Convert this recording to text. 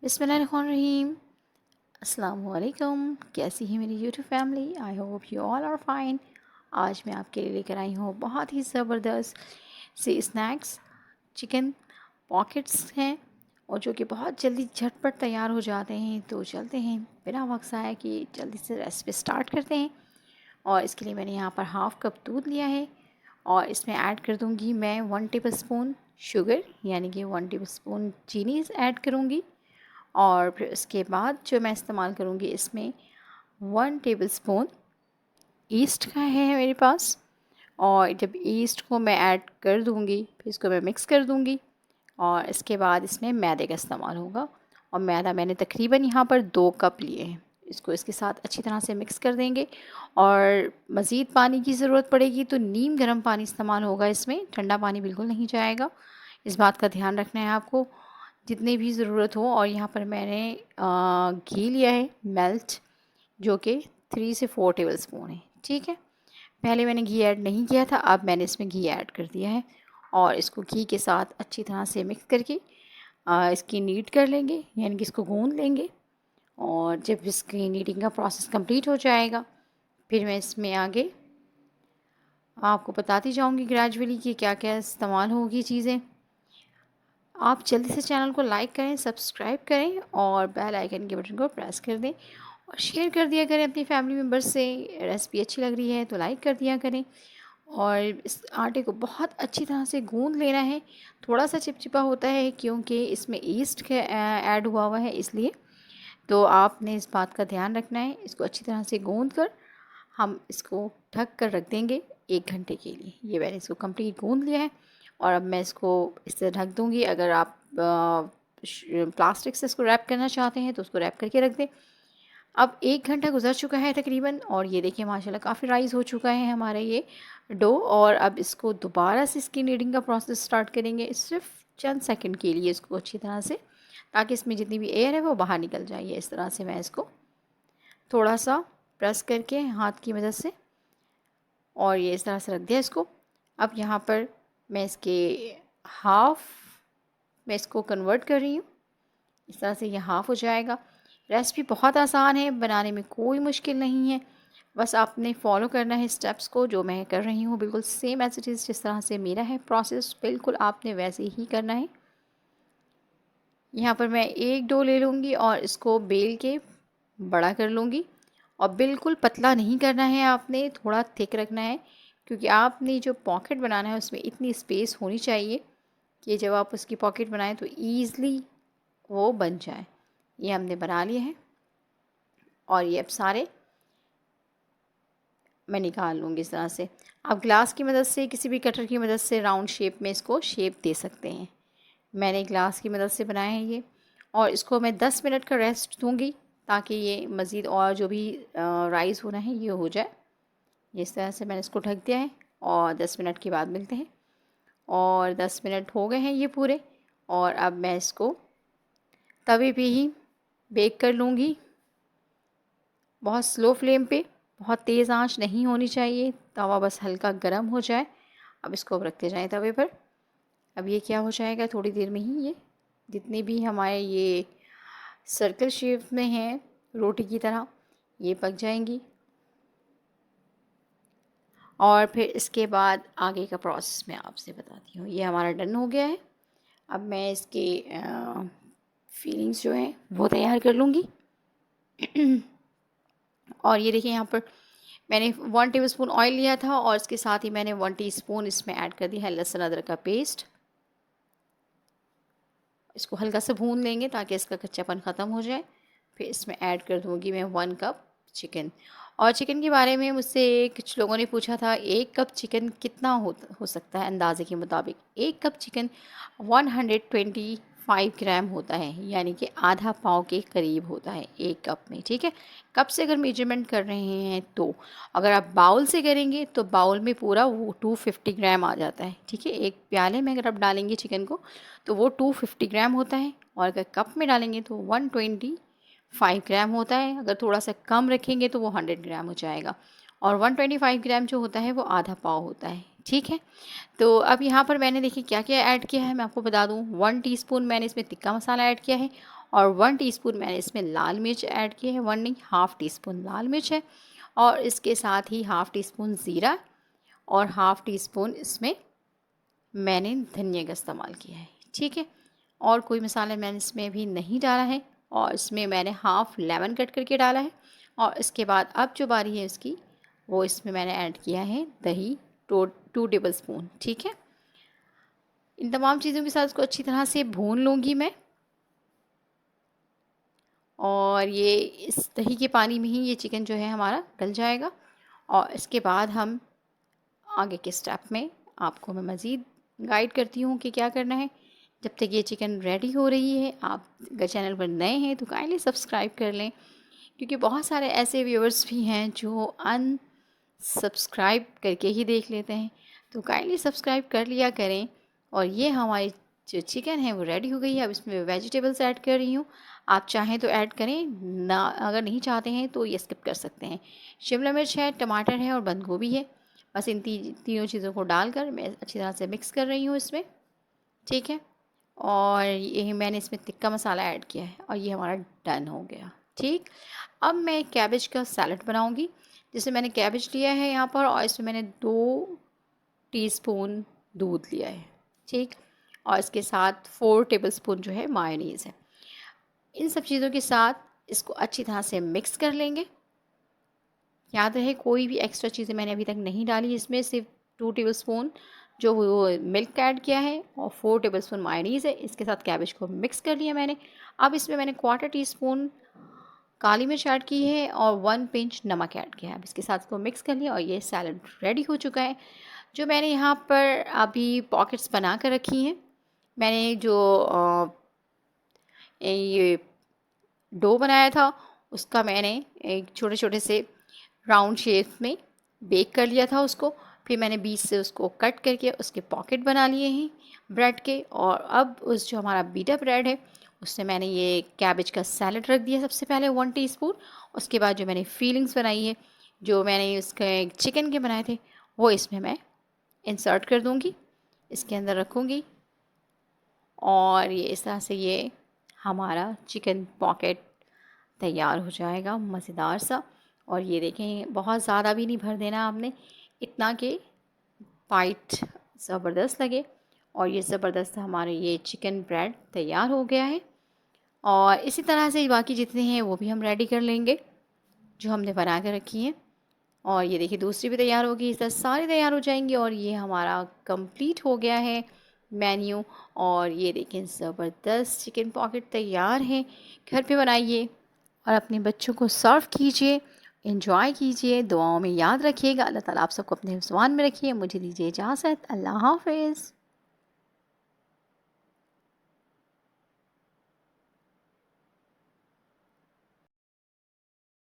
बिस्मिल्लाहिर्रहमानिर्रहीम। अस्सलाम वालेकुम। कैसी है मेरी YouTube family? I hope you all are fine. आज मैं आपके लिए लेकर आई हूँ बहुत ही ज़बरदस्त से स्नैक्स। चिकन पॉकेट्स हैं और जो कि बहुत जल्दी झटपट तैयार हो जाते हैं। तो चलते हैं बिना वक्त ज़ाया कि जल्दी से रेसिपी स्टार्ट करते हैं। और इसके लिए मैंने यहाँ पर हाफ़ कप दूध लिया है और इसमें ऐड कर दूँगी मैं 1 टेबलस्पून शुगर, यानी कि 1 टेबलस्पून चीनी ऐड करूँगी। और फिर उसके बाद जो मैं इस्तेमाल करूँगी इसमें 1 टेबलस्पून ईस्ट का है मेरे पास। और जब ईस्ट को मैं ऐड कर दूँगी फिर इसको मैं मिक्स कर दूँगी और इसके बाद इसमें मैदे का इस्तेमाल होगा। और मैदा मैंने तकरीबन यहाँ पर 2 कप लिए हैं। इसको इसके साथ अच्छी तरह से मिक्स कर देंगे और मज़ीद पानी की ज़रूरत पड़ेगी तो नीम गर्म पानी इस्तेमाल होगा इसमें, ठंडा पानी बिल्कुल नहीं जाएगा। इस बात का ध्यान रखना है आपको जितनी भी ज़रूरत हो। और यहाँ पर मैंने घी लिया है मेल्ट, जो कि 3 से 4 टेबलस्पून है। ठीक है, पहले मैंने घी ऐड नहीं किया था, अब मैंने इसमें घी ऐड कर दिया है और इसको घी के साथ अच्छी तरह से मिक्स करके इसकी नीड कर लेंगे, यानी कि इसको गूँध लेंगे। और जब इसकी नीडिंग का प्रोसेस कंप्लीट हो जाएगा फिर मैं इसमें आगे आपको बताती जाऊंगी ग्रेजुअली कि क्या क्या इस्तेमाल होगी चीज़ें। आप जल्दी से चैनल को लाइक करें, सब्सक्राइब करें और बेल आइकन के बटन को प्रेस कर दें और शेयर कर दिया करें अपनी फैमिली मेम्बर्स से। रेसिपी अच्छी लग रही है तो लाइक कर दिया करें। और इस आटे को बहुत अच्छी तरह से गूंद लेना है। थोड़ा सा चिपचिपा होता है क्योंकि इसमें ईस्ट ऐड हुआ है, इसलिए तो आपने इस बात का ध्यान रखना है। इसको अच्छी तरह से गूंद कर हम इसको ढक कर रख देंगे 1 घंटे के लिए। ये मैंने इसको कंप्लीट गूंद लिया है और अब मैं इसको इस तरह ढक दूँगी। अगर आप प्लास्टिक से इसको रैप करना चाहते हैं तो उसको रैप करके रख दें। अब 1 घंटा गुजर चुका है तकरीबन और ये देखिए माशाल्लाह काफ़ी राइज़ हो चुका है हमारा ये डो। और अब इसको दोबारा से इसकी नीडिंग का प्रोसेस स्टार्ट करेंगे, सिर्फ चंद सेकंड के लिए इसको अच्छी तरह से, ताकि इसमें जितनी भी एयर है वो बाहर निकल जाए। इस तरह से मैं इसको थोड़ा सा प्रेस करके हाथ की मदद से और ये इस तरह से रख दिया इसको। अब यहाँ पर मैं इसके हाफ़ मैं इसको कन्वर्ट कर रही हूँ। इस तरह से ये हाफ़ हो जाएगा। रेसिपी बहुत आसान है, बनाने में कोई मुश्किल नहीं है। बस आपने फॉलो करना है स्टेप्स को, जो मैं कर रही हूँ बिल्कुल सेम एज़ इट इज़ जिस तरह से मेरा है प्रोसेस, बिल्कुल आपने वैसे ही करना है। यहाँ पर मैं एक डो ले लूँगी और इसको बेल के बड़ा कर लूँगी। और बिल्कुल पतला नहीं करना है आपने, थोड़ा थिक रखना है क्योंकि आपने जो पॉकेट बनाना है उसमें इतनी स्पेस होनी चाहिए कि जब आप उसकी पॉकेट बनाएं तो ईज़िली वो बन जाए। ये हमने बना लिए हैं और ये अब सारे मैं निकाल लूँगी इस तरह से। आप ग्लास की मदद से, किसी भी कटर की मदद से राउंड शेप में इसको शेप दे सकते हैं। मैंने ग्लास की मदद से बनाया है ये। और इसको मैं 10 मिनट का रेस्ट दूँगी ताकि ये मज़ीद और जो भी राइस होना है ये हो जाए। इस तरह से मैंने इसको ढक दिया है और 10 मिनट के बाद मिलते हैं। और 10 मिनट हो गए हैं ये पूरे। और अब मैं इसको तवे पे ही बेक कर लूँगी, बहुत स्लो फ्लेम पे, बहुत तेज़ आंच नहीं होनी चाहिए, तवा बस हल्का गर्म हो जाए। अब इसको अब रखते जाएं तवे पर। अब ये क्या हो जाएगा थोड़ी देर में ही, ये जितने भी हमारे ये सर्कल शेप में हैं रोटी की तरह ये पक जाएंगी। और फिर इसके बाद आगे का प्रोसेस मैं आपसे बताती हूँ। ये हमारा डन हो गया है। अब मैं इसके फीलिंग्स जो हैं वो तैयार कर लूँगी। और ये देखिए यहाँ पर मैंने 1 टेबलस्पून ऑयल लिया था और इसके साथ ही मैंने 1 टीस्पून इसमें ऐड कर दिया है लहसुन अदरक का पेस्ट। इसको हल्का सा भून लेंगे ताकि इसका कच्चापन ख़त्म हो जाए। फिर इसमें ऐड कर दूँगी मैं 1 कप चिकन। और चिकन के बारे में मुझसे कुछ लोगों ने पूछा था 1 कप चिकन कितना हो सकता है अंदाज़े के मुताबिक। 1 कप चिकन 125 ग्राम होता है, यानी कि आधा पाव के करीब होता है 1 कप में। ठीक है, कप से अगर मेजरमेंट कर रहे हैं तो अगर आप बाउल से करेंगे तो बाउल में पूरा वो 250 ग्राम आ जाता है। ठीक है, एक प्याले में अगर आप डालेंगे चिकन को तो वो 250 ग्राम होता है और अगर कप में डालेंगे तो 125 ग्राम होता है। अगर थोड़ा सा कम रखेंगे तो वो 100 ग्राम हो जाएगा और 125 ग्राम जो होता है वो आधा पाव होता है। ठीक है, तो अब यहाँ पर मैंने देखिए क्या क्या ऐड किया है मैं आपको बता दूँ। 1 टीस्पून मैंने इसमें तिक्का मसाला ऐड किया है और 1 टीस्पून मैंने इसमें लाल मिर्च ऐड की है, 1 नहीं हाफ़ टी स्पून लाल मिर्च है, और इसके साथ ही हाफ़ टी स्पून ज़ीरा और हाफ़ टी स्पून इसमें मैंने धनिया का इस्तेमाल किया है, ठीक है। और कोई मसाला मैंने इसमें भी नहीं डाला है, और इसमें मैंने हाफ़ लेमन कट करके डाला है। और इसके बाद अब जो बारी है इसकी, वो इसमें मैंने ऐड किया है दही 2 टेबल स्पून, ठीक है। इन तमाम चीज़ों के साथ इसको अच्छी तरह से भून लूँगी मैं, और ये इस दही के पानी में ही ये चिकन जो है हमारा गल जाएगा। और इसके बाद हम आगे के स्टेप में आपको मैं मज़ीद गाइड करती हूँ कि क्या करना है। जब तक ये चिकन रेडी हो रही है, आप अगर चैनल पर नए हैं तो काइंडली सब्सक्राइब कर लें, क्योंकि बहुत सारे ऐसे व्यूअर्स भी हैं जो अनसब्सक्राइब करके ही देख लेते हैं। तो काइंडली सब्सक्राइब कर लिया करें। और ये हमारी जो चिकन है वो रेडी हो गई है। अब इसमें वेजिटेबल्स ऐड कर रही हूँ, आप चाहें तो ऐड करें, ना अगर नहीं चाहते हैं तो ये स्किप कर सकते हैं। शिमला मिर्च है, टमाटर है और बंद गोभी है। बस इन तीनों चीज़ों को डालकर मैं अच्छी तरह से मिक्स कर रही हूँ इसमें, ठीक है। और ये मैंने इसमें टिक्का मसाला ऐड किया है, और ये हमारा डन हो गया, ठीक। अब मैं कैबेज का सैलड बनाऊंगी। जैसे मैंने कैबेज लिया है यहाँ पर, और इसमें मैंने 2 टीस्पून दूध लिया है, ठीक। और इसके साथ 4 टेबलस्पून जो है मायोनीज़ है। इन सब चीज़ों के साथ इसको अच्छी तरह से मिक्स कर लेंगे। याद रहे कोई भी एक्स्ट्रा चीज़ें मैंने अभी तक नहीं डाली इसमें, सिर्फ 2 टेबलस्पून जो वो मिल्क ऐड किया है और 4 टेबलस्पून मायोनीज़ है। इसके साथ कैबेज को मिक्स कर लिया मैंने। अब इसमें मैंने 1/4 टीस्पून काली मिर्च ऐड की है और 1 पिंच नमक ऐड किया है। अब इसके साथ इसको मिक्स कर लिया और ये सैलड रेडी हो चुका है। जो मैंने यहाँ पर अभी पॉकेट्स बना कर रखी हैं, मैंने जो ये डो बनाया था उसका मैंने एक छोटे छोटे से राउंड शेप में बेक कर लिया था उसको। फिर मैंने बीच से उसको कट करके उसके पॉकेट बना लिए हैं ब्रेड के। और अब उस जो हमारा बीटा ब्रेड है उससे मैंने ये कैबेज का सैलड रख दिया सबसे पहले 1 टीस्पून। उसके बाद जो मैंने फीलिंग्स बनाई है, जो मैंने उसके चिकन के बनाए थे, वो इसमें मैं इंसर्ट कर दूँगी, इसके अंदर रखूँगी। और ये इस तरह से ये हमारा चिकन पॉकेट तैयार हो जाएगा मज़ेदार सा। और ये देखें, बहुत ज़्यादा भी नहीं भर देना आपने, इतना कि वाइट ज़बरदस्त लगे। और ये ज़बरदस्त हमारे ये चिकन ब्रेड तैयार हो गया है। और इसी तरह से बाकी जितने हैं वो भी हम रेडी कर लेंगे जो हमने बना कर रखी हैं। और ये देखिए दूसरी भी तैयार होगी, इस तरह सारी तैयार हो जाएंगी। और ये हमारा कंप्लीट हो गया है मेन्यू। और ये देखें ज़बरदस्त चिकन पॉकेट तैयार है। घर पे बनाइए और अपने बच्चों को सर्व कीजिए, एंजॉय कीजिए। दुआओं में याद रखिएगा। अल्लाह ताला आप सबको अपने ज़ुबान में रखिए। मुझे दीजिए इजाज़त। अल्लाह हाफ़िज़।